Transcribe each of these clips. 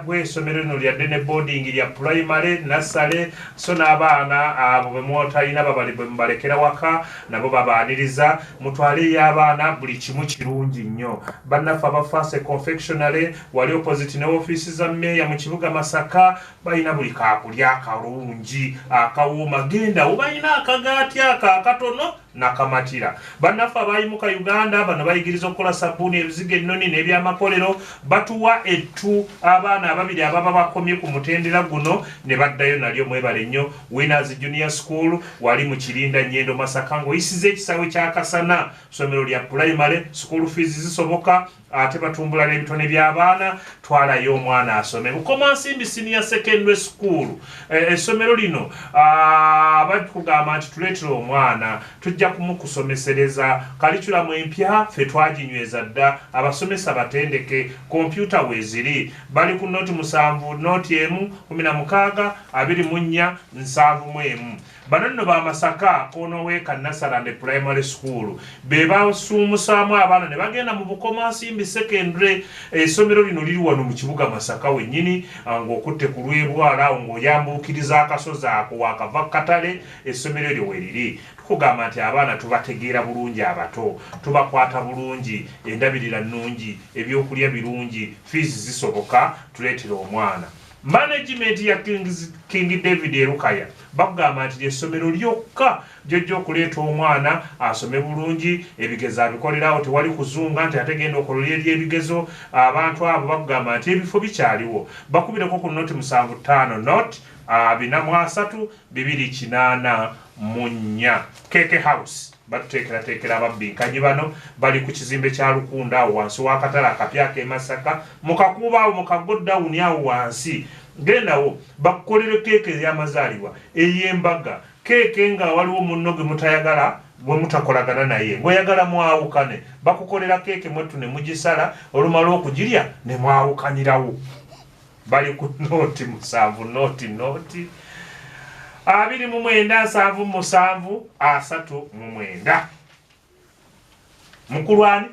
Kyaggwe essomero lino lya ddene boarding lya primary nassale so n'abaana abo bwe mwotalina bwe mubalekera waka nabo babaaniriza mutwale y'abaana buli kimu kirungi nnyo bannaffe abafaase confectionary wali opposite ne ofiisi za mmeeya mu kibuga Masaka balina buli kaakulya akalungi akawuuma genda ubalina akagaati akatono nakamatira bannaffe abayimuka Uganda bano bayigiriza okukola sabbuuni ebizigo ennoni n'ebyamakolero batuwa ettu abaana ababiri ababa bakomye ku mutendera guno ne baddayo nalyo mwebale nnyo Winners Junior School wali mu Kirinda Nyendo Masaka ng'oyisiza ekisawe ky'Akasana ssomero lya primary school fees zisoboka ate batumbula n'ebitone by'abaana twalayo omwana asome Bukomansimbi Senior Secondary School essomero lino bakugamba nti tuleetera omwana tujja kumukusomesereza kalikulamu empya ffe twaginyweza dda abasomesa batendeke kompyuta weeziri bali ku noti 7 noti 16 24 71 bano nno ba Masaka Konoweeka Nasarande Primary School be basuumusaamu abaana ne bagenda mu Bukomansimbi Secondary essomero lino liri wano mu kibuga Masaka wennyini ng'okutte ku lwebwala ng'oyambuukiriza akasozi ako wakava katale essomero eryo weriri tukugamba nti abaana tubategeera bulungi abato tubakwata bulungi endabirira nnungi ebyokulya birungi fees zisoboka tuleetera omwana management ya King David Erukaya bagamba nti essomero lyokka jjojja okuleeta omwana asome bulungi ebigezo abikolerawo tewali kuzunga nti ategenda okolera eri ebigezo abantu abo bagamba nti ebifo bikyaliwo bakubireko ku noti 75 not 43 284 munya Keke House batuteekerateekera ababbinkanye bano bali ku kizimbe kya Lukunda awo wansi w'akatale akapya ke Masaka mukakuba awo mukagoddawuni awo wansi gendawo bakukolere keeke ey'amazaalibwa ey'embaga keeke nga waliwo munno gwe mutayagala bwe mutakolagana naye ng'oyagala mwawukane bakukolera keeke mwettu ne mugisala olumala okugirya ne mwawukanirawo bali ku noti 7 noti 29 39 mukulwani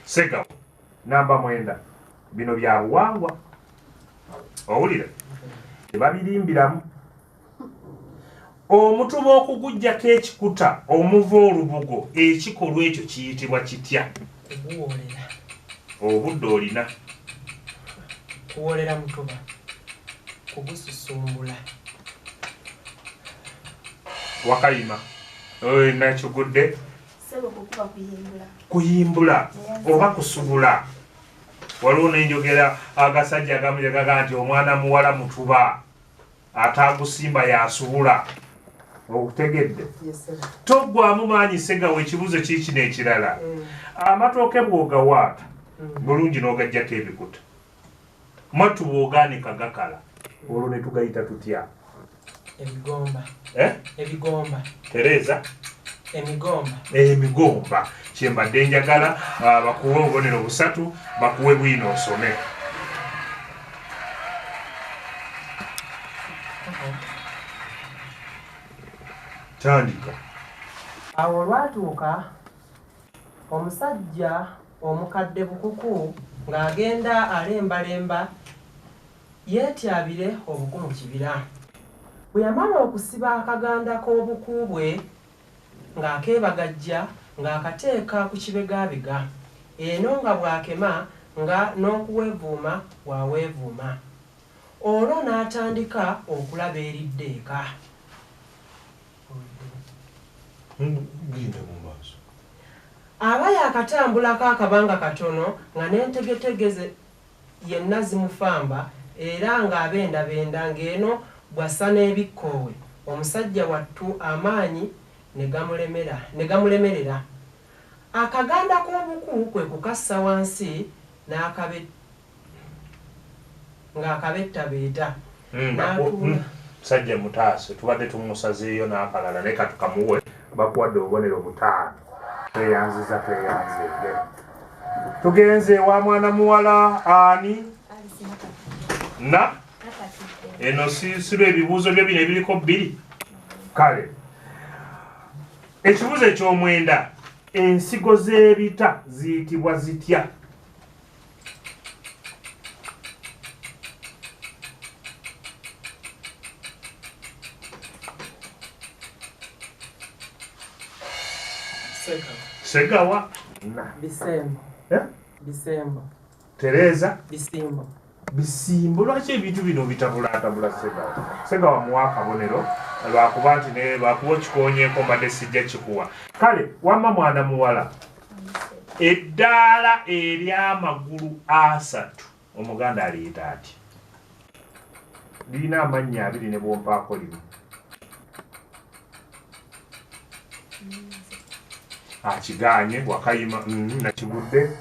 Segawo namba 9 bino bya buwangwa owulira tebabirimbiramu omutuba okugujjako ekikuta omuva olubugo ekikolwa ekyo kiyitibwa kitya obudde olina kuwolera mutuba kugususumbula wakayima nakigudde kuyimbula oba kusubula waliwo n'enjogera agasajja agamu gaga nti omwana muwala mutuba atagusimba yasubula okutegedde toggwamu maanyi Segawo ekibuzo kiiki n'ekirala amatooke bw'ogawaata bulungi n'ogajjako ebikuta mwattu bw'ogaanika gakala olwo ne tugayita tutya ebigomba Tereza emigomba kyembadde njagala bakuwe obubonero 3 bakuwe bwino osome tandika awo olwatuuka omusajja omukadde bukuku ng'agenda alembalemba yeetyabire obuku mu kibira bwe yamala okusiba akaganda k'obuku bwe ng'akeebagajja ng'akateeka ku kibegaabega eno nga bw'akema nga n'okuweevuuma bw'aweevuuma olwo n'atandika okulaba eridde eka aba yaakatambulako akabanga katono nga n'entegetegeze yenna zimufamba era ng'abendabenda ng'eno bw'assa n'ebikkoowe omusajja wattu amaanyi ne gamulemerera akaganda k'obuku kwe kukassa wansi ng'akabettabeeta sajja mutaase tubadde tumusazeeyo n'akalala naye katukamuwe bakuwadde obubonero 5 tweyanziza tugenze wa mwana muwala ani na eno sirwa ebibuuzo byo bino ebiriko 2 kale ekibuzo eky'omwenda ensigo z'ebita ziyitibwa zitya Segawa Bisembo. Bisembo. Tereza Bisimbo. Bisimbo lwaki ebintu bino bitabulatabula Segawa muwa akabonero lwakuba nti ne lwakuba okikonyeeko mbadde sijja kikuwa kale wamma mwana muwala eddaala ery'amagulu 3 omuganda aliyita ati lirina amannya 2 ne bwompaako limu akiganye wakayima nakigudde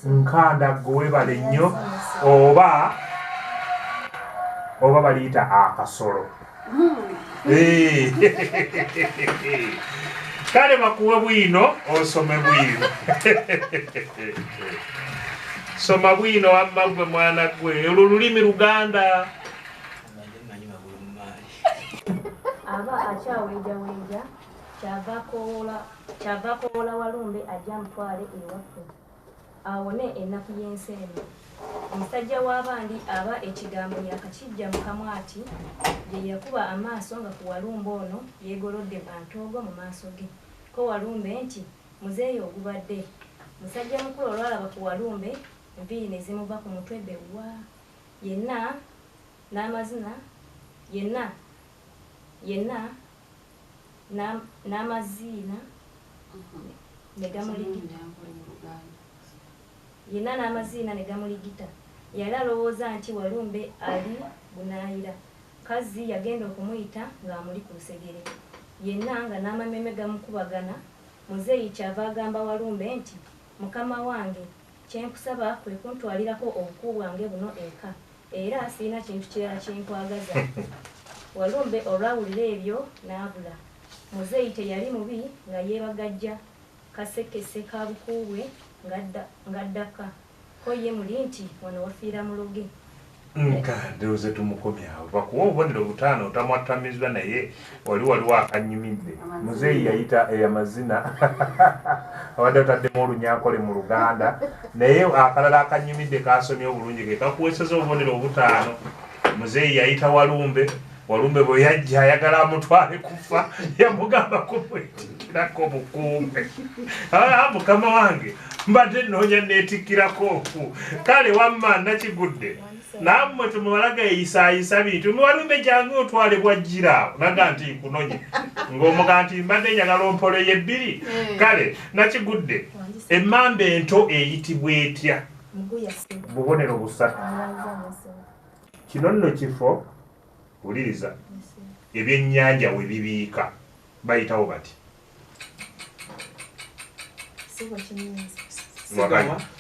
nkandaggo webale nnyo oba baliyita akasolo kale bakuwe bwino osome bwino soma bwino wamma gwe mwana gwe olulimi Luganda aba akyawejaweja kyava koola Walumbe ajja mutwale ewaffe awone ennaku y'ensi eno omusajja w'abandi aba ekigambo yakakijja mu kamwati gye yakuba amaaso nga ku Walumbe ono yeegolodde bantoogo mu maaso ge ko Walumbe nti muzeeyi ogubadde musajja mukulu olwalaba ku Walumbe enviiri ne zimuva ku mutwe bewwa yenna n'amazina n'amaziina ne gamuligita yali alowooza nti Walumbe ali bunaayira kazi yagenda okumuyita ng'amuli ku lusegere yenna nga n'amameme gamukubagana muzeeyi kyava agamba Walumbe nti mukama wange kyenkusaba kwe kuntwalirako obuku bwange buno eka era sirina kintu kirala kyenkwagaza Walumbe olwawulira ebyo n'abula muzeeyi teyali mubi nga yeebagajja kasekese ka bukuubwe ng'addaka ko ye muli nti wano wafiira muloge ndowooza tumukomyawo bakuwa obubonero 5 otamwatamizwa naye waliwo akanyumidde muzeeyi yayita amazina abadde otaddemu olunyankole mu Luganda naye akalala akanyumidde kasomye obulungi ke kakuweeseza obubonero 5 muzeeyi yayita Walumbe bwe yajja ayagala amutwale kufa yamugamba kumwetikirako bukumbe mukama wange mbadde noonya neetikkirako kale wamma nakigudde nammwe tumubalaga eyisaayisa bintu Walumbe jangu otwale bwajjiraawo naga nti nkunonye ng'omuga nti mbadde njagala ompoleye 2 kale nakigudde emmamba ento eyitibwa etya bubonero 3 kino nno kifo uliriza ebyennyanja we bibiika bayitawo bati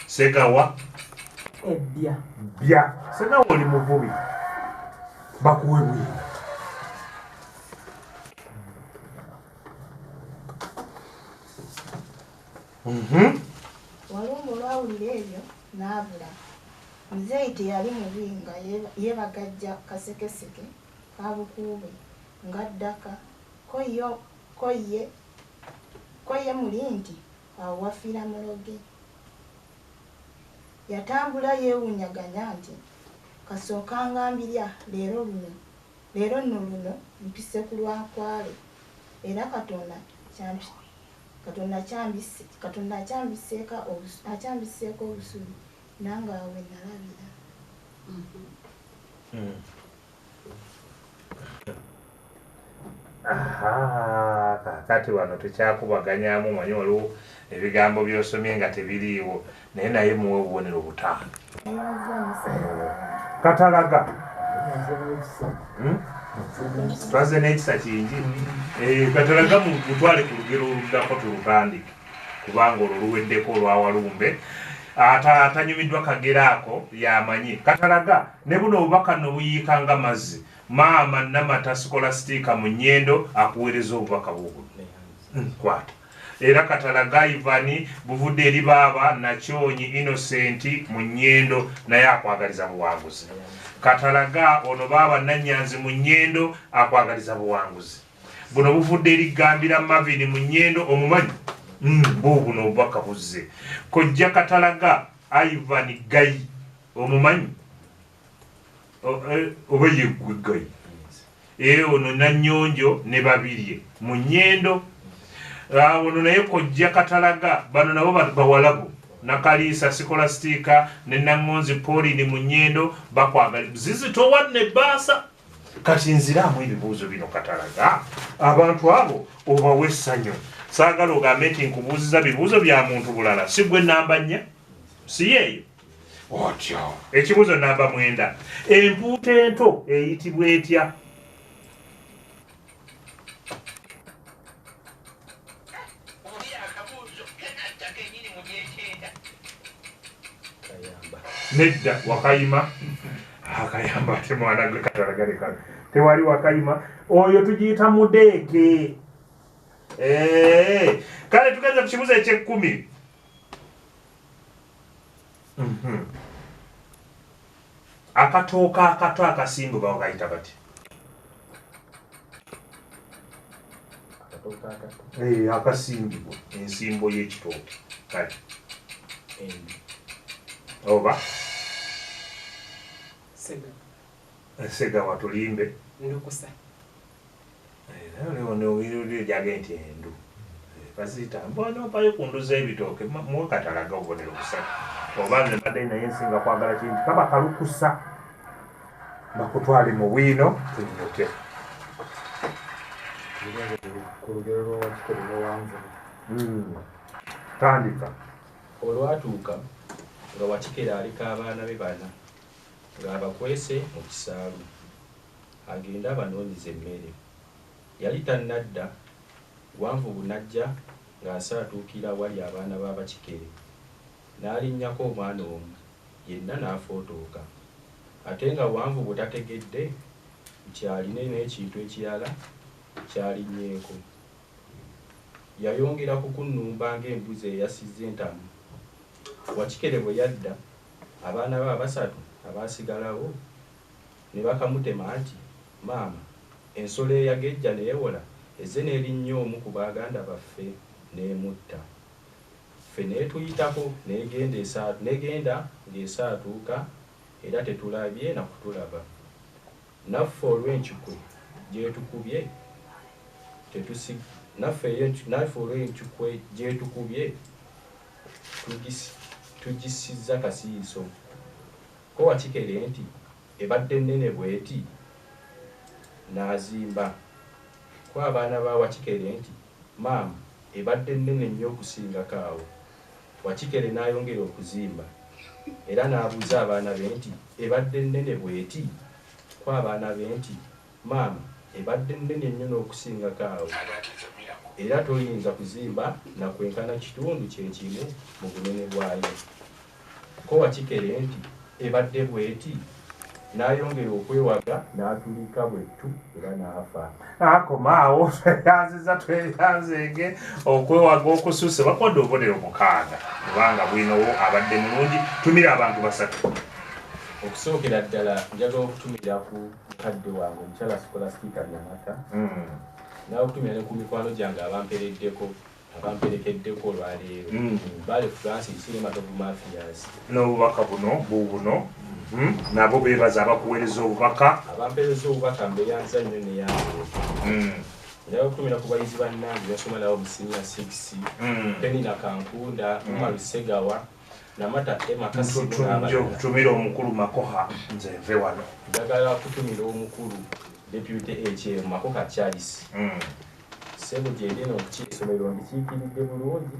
Segawa bya Segawa oli muvubi bakuwe bwino Walumbe olwawulira ebyo n'abula muzeeyi teyali mubi nga yeebagajja kasekeseke kabukuube ng'addaka ko ye muli nti awo wafiira muloge yatambula yeewunyaganya nti kasooka ngambirya leero nno luno mpise ku lwakwale era Katonda akyambiseeko obusubi nange awo we nalabira kakati wano tekyakubaganyamu manyi waliwo ebigambo byosomye nga tebiriiwo naye muwe obubonero 5 Katalaga twaze n'ekisa kingi Katalaga mutwale ku lugero oluddako tulutandike kubanga olwo luweddeko olwa Walumbe atanyumiddwa kagera ako yamanyi Katalaga ne buno obubaka no buyiikanga mazzi maama Namata Scholastica mu Nnyendo akuweereza obubaka bwobuno kwata era Katalaga Ivani buvudde eri baaba Nakyonyi Innocent mu Nnyendo naye akwagaliza buwanguzi Katalaga ono baaba Nanyanzi mu Nnyendo akwagaliza buwanguzi buno buvudde eri Gambira Mavini mu Nnyendo omumanyi buno obubaka buzze kojja Katalaga Ivan Gayi omumanyi oba yeggwe Gayi ono Nannyonjo ne babirye mu Nnyendo ono naye kojja Katalaga bano nabo bawalabu Nakaliisa Sikolastika ne Nangonzi Pauline Munyendo bakwagala zizito wanne baasa kati nziramu ebibuuzo bino Katalaga abantu abo obawe essanyu saagala ogambe nti nkubuuziza bibuuzo bya muntu bulala si gwe namba 4 si yeeyo otyo ekibuuzo namba 9 empuuta ento eyitibwa etya nedda Wakayima akayamba ate mwana gwe Katalaga leka tewali Wakayima oyo tugiyita mudeeke kale tugenze ku kibuuzo eky'ekkumi akatooka akato akasimbu bawagayita bati akasimbibwa ensimbo y'ekitooke kale oba sega watulimbe ndukusa jage nti endu baziyita mbona opayo kunduza ebitooke muwe Katalaga obubonero busatu oba nze mbadde naye nsinga kwagala kintu kaba kalukusa bakutwale mu bwino tunyoke ku lugero lw'Owakikere n'Owanvu tandika olwatuuka nga Wakikere aliko abaana be bana ng'abakwese mu kisaalu agenda abanoonyeza emmere yali tannadda Wanvu bunajja ng'asaatuukira wali abaana b'Abakikere n'alinnyako omwana omu yenna n'afootooka ate nga Wanvu butategedde kyalina n'ekintu ekirala kyalinnyeeko yayongera kukunnumba ng'embuzi eyasizza entamu Wakikere bwe yadda abaana be abasatu abaasigalawo ne bakamutema nti maama ensolo eyagejja neewola ezze n'erinnya omu ku baganda baffe n'emutta ffe neetuyitako negenda ng'esaatuuka era tetulabye na kutulaba naffe olw'enkikwe gyetukubye tugissizza kasiiso ko Wakikere nti ebadde nnene bweti n'azimba ko abaana ba Wakikere nti maama ebadde nnene nnyo okusingako awo Wakikere n'ayongera okuzimba era n'abuuza abaana be nti ebadde nnene bweti ko abaana be nti maama ebadde nnene nnyo n'okusingako awo era toyinza kuzimba na kwenkana kitundu kyekimu mu bunene bwayo ko Wakikere nti ebadde bweti n'ayongera okwewaga n'atulika bwettu era n'afa akomaawo tweyanziza tweyanzenge okwewaga okusuuse bakodde obubonero 6 kubanga bwinowo abadde mulungi tumira abantu basatu okusookera ddala njagala okutumira ku mukadde wange omukyala Sikolastika Nyamata n'okutumira ne ku mikwano gyange abamperekeddeko olwaleero Bale Francis Cinematography Mafias n'obubaka buno bubuno nabo bebaza abakuweereza obubaka abampeereza obubaka mbeyanza nnyo neyange njagala okutumira ku bayizi bannange basomalawo mu senior 6 Penina Kankunda Malusegawa Namata Emakasimu tumira omukulu Makoha nze nve wano njagala kutumira omukulu Deputy HM Makoka Charles sebo gyendina okukiisomero ndikiikiridde bulungi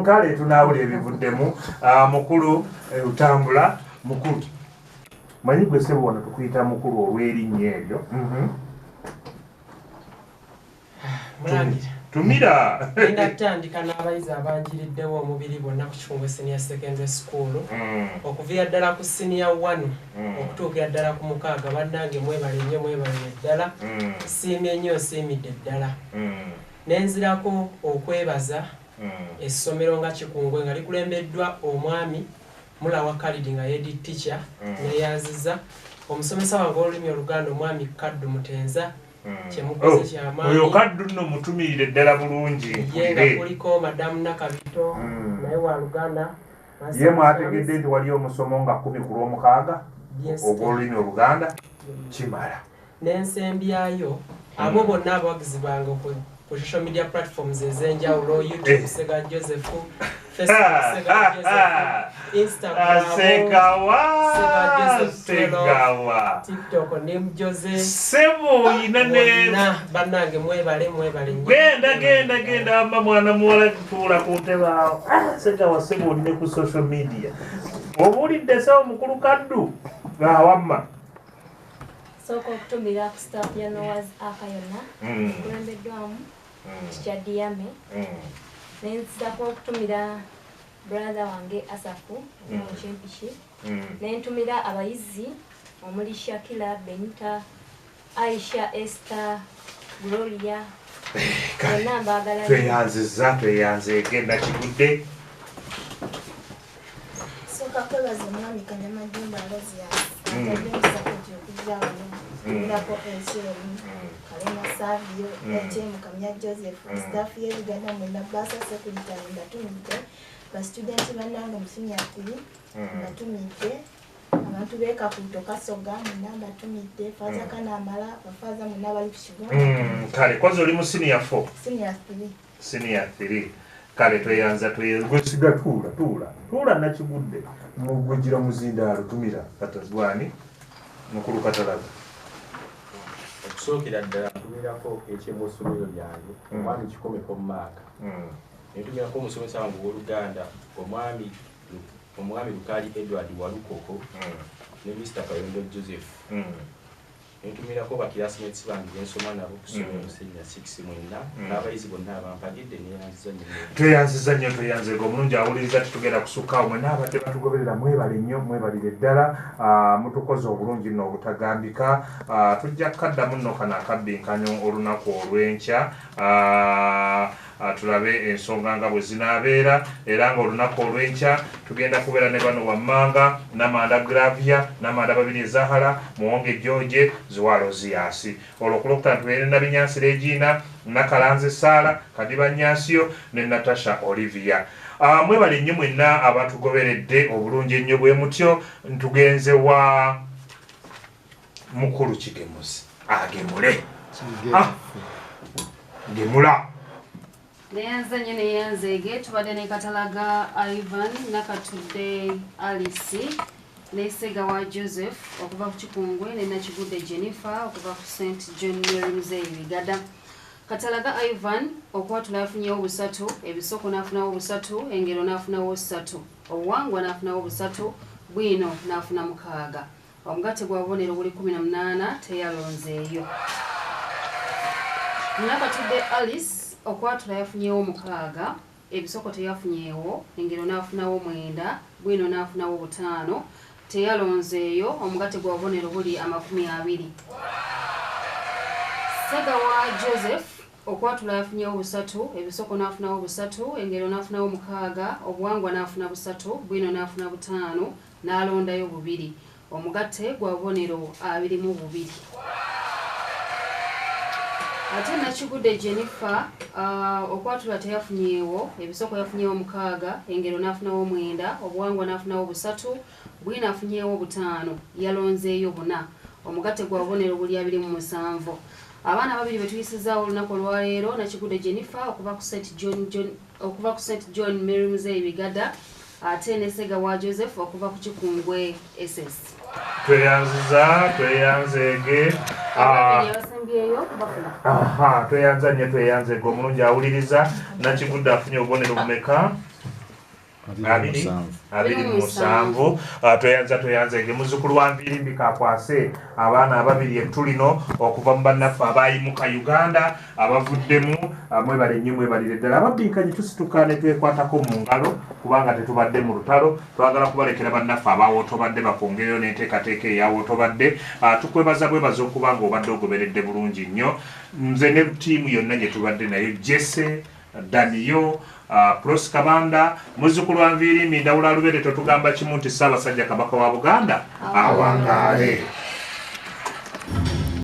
kale tunaawula ebivuddemu mukulu utambula mukulu manyi gwe sebo wano tukuyita mukulu olw'erinnya eryo tumira enda kutandika n'abayizi abanjiriddewo omubiri bonna ku Kifumbo Senior Secondary School okuviira ddala ku senior 1 okutuukira ddala ku 6 bannange mwebale nnyo mwebale ddala siimye nnyo siimidde ddala nenzirako okwebaza essomero nga Kikungwe nga likulembeddwa omwami Mulawa Khalid nga yedi teacher neyanziza omusomesa wange olulimi Oluganda omwami Kaddu Mutenza kyemukoze kyamaanyi oyo Kaddu nno mutumirire ddala bulungi yenga kuliko madamu Nakabito naye wa Luganda ye mwategedde nti wali omusomo nga 10 ku lw'omukaaga ogw'olulimi Oluganda kimala n'ensembyayo abo bonna abawagizi bange ku social media platforms ez'enjawulo, YouTube Sega Joseph, Facebook Sega Joseph, Instagram Sega Joseph, TikTok Name Jose Sebo inane bannange mwebale genda amba mwana muwala tuula ku ntebe awo Sega wa Sebo oline ku social media obulidde sawo mukulu kaddu awamma soko okutumira ku staff ya Noah's Ark yonna kulembeddwamu Kikyadiyame nenzako okutumira brother wange Asafu mu championship nentumira abayizi omuli Shakila, Benita, Aisha, Esther, Gloria tweyanze genda kigudde soka kwebaza omwami Kanyamajumba Alozias ataddemusapoti okujja wano tulako ensiri Kalema Savio Ejemu Kamya Joseph staff y'Uganda mwenda basa secretary ndatumidde basitudenti bannange mu senior 3 ndatumidde abantu beka kuto Kasoga mwenda ndatumidde Faza Kanamala bafaza mwenda bali ku kigongo kale kwazo oli mu senior 4 senior 3 kale tweyanza twegwesiga tuula nakigudde mugujira muzindaalo tumira katazwani mukulu Katalaga okusookera ddala ntumirako ekyemosomero lyange omwami Kikomeko Maaka netumirako omusomesa wange w'Oluganda omwami Lukali Edward Walukoko ne Mr. Kayondo Joseph netumirako bakirasimates bange bensoma nabo kusomero senior 6 mwenda n'abayizi bonna abampagidde tweyanziza nnyo tweyanzega omulungi awuliriza tetugenda kusukaawo mwe n'abadde batugoberera mwebale nnyo mwebalire ddala mutukoze obulungi nno obutagambika tujja kukaddamu nno kano akabbinkano olunaku olw'enkya tulabe ensonga nga bwe zinaabeera era nga olunaku olw'enkya tugenda kubeera ne bano wammanga Namanda Gravia Namanda babiri Ezahara Muwonge George Ziwalo Ziasi olwokulokutana tubeere na Binyansi Regina Nakalanze Sala Kadiba Nyasio ne Natasha Olivia mwebale nnyo mwenna abatugoberedde obulungi ennyo bwe mutyo ntugenze wa mukulu Kigemuzi agemule gemula neyanzanye neyanzege tubadde ne Katalaga Ivan Nakatudde Alice ne Sega wa Joseph okuva ku Kikungwe ne Nakigudde Jennifer okuva ku St John Mary Muzeeyi Bigada Katalaga Ivan okwatula yafunyewo busatu ebisoko n'afunawo busatu engero n'afunawo 3 obuwangwa n'afunawo busatu bwino n'afuna 6 omugatte gwa bubonero buli 18 teyalonzeeyo Nakatudde Alice okwatula yafunyewo 6 ebisoko teyafunyeewo engero n'afunawo 9 bwino n'afunawo 5 teyalonzeeyo omugatte gwa bubonero buli 20 Sega wa Joseph okwatula yafunyewo busatu ebisoko n'afunawo busatu engero n'afunawo 6 obuwangwa n'afuna busatu bwino n'afuna 5 n'alondayo 2 omugatte gwa bubonero 22 ate Nakigudde Jennifer okwatula teyafunyeewo ebisoko yafunyeewo 6 engero n'afunawo 9 obuwangwa n'afunawo busatu bwino afunyeewo 5 yalonzeeyo 4 omugatte gwa bubonero buli 27 abaana babiri betuyisizaawo olunaku olwaleero Nakigudde Jennifer okuva ku St John Mary Muzeeyi Bigada ate ne Sega wa Joseph okuva ku Kikungwe SS tweyanzege tweyanzege omulungi awuliriza Nakigudde afunye obubonero bumeka 27 tweyanzege muzzukulu wa Mbirimbi akwase abaana ababiri etulino okuva mu bannaffe abayimuka Uganda abavuddemu mwebale nnyo mwebalire ddala ababbinkanye tusituka ne twekwatako mu ngalo kubanga tetubadde mu lutalo twagala kubalekera bannaffe abawootobadde bakongereyo n'enteekateeka eyawootobadde tukwebaza bwebaza okuba nga obadde ogoberedde bulungi nnyo nze ne ttiimu yonna gye tubadde nayo Jesse Daniyo Pros Kabanda muzzukulu wa Nviiri Ndawula Lubere totugamba kimu nti Ssaabasajja Kabaka wa Buganda awangaale.